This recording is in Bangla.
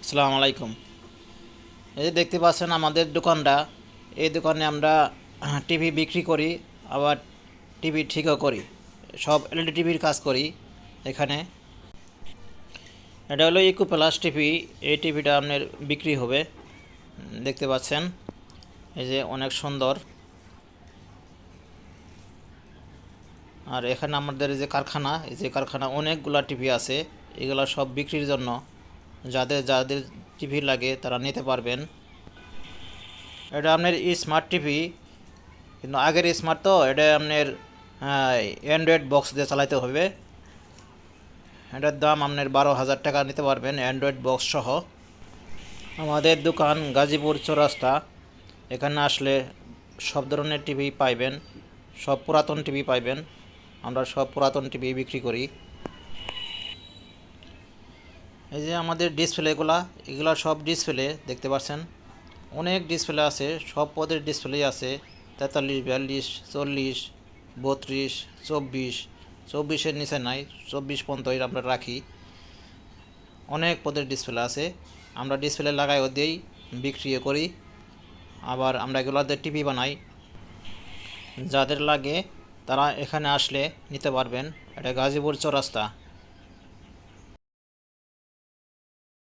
আসসালামু আলাইকুম। এই যে দেখতে পাচ্ছেন আমাদের দোকানটা, এই দোকানে আমরা টিভি বিক্রি করি, আবার টিভি ঠিকও করি। সব এলইডি টিভির কাজ করি এখানে। এটা হলো ইকো প্লাস টিভি। এই টিভিটা আপনার বিক্রি হবে। দেখতে পাচ্ছেন এই যে অনেক সুন্দর। আর এখানে আমাদের এই যে কারখানা, এই যে কারখানা অনেকগুলা টিভি আছে। এগুলা সব বিক্রির জন্য, যাদের যাদের টিভি লাগে তারা নিতে পারবেন। এটা আপনার স্মার্ট টিভি, কিন্তু আগের স্মার্ট তো এটা আপনার অ্যান্ড্রয়েড বক্স দিয়ে চালাতে হবে। এটার দাম আপনার 12,000 টাকা নিতে পারবেন অ্যান্ড্রয়েড বক্স সহ। আমাদের দোকান গাজীপুর চৌরাস্তা। এখানে আসলে সব ধরনের টিভি পাইবেন, সব পুরাতন টিভি পাইবেন। আমরা সব পুরাতন টিভি বিক্রি করি। এই যে আমাদের ডিসপ্লেগুলা, এগুলা সব ডিসপ্লে দেখতে পাচ্ছেন। অনেক ডিসপ্লে আছে, সব পদের ডিসপ্লে আছে। 43, 42, 40, 32, 24। 24-এর নিচে নাই, 24 পর্যন্ত আমরা রাখি। অনেক পদের ডিসপ্লে আছে। আমরা ডিসপ্লে লাগাইও দিই, বিক্রিও করি। আবার আমরা এগুলোতে টিভি বানাই। যাদের লাগে তারা এখানে আসলে নিতে পারবেন। এটা গাজীপুর চৌরাস্তা।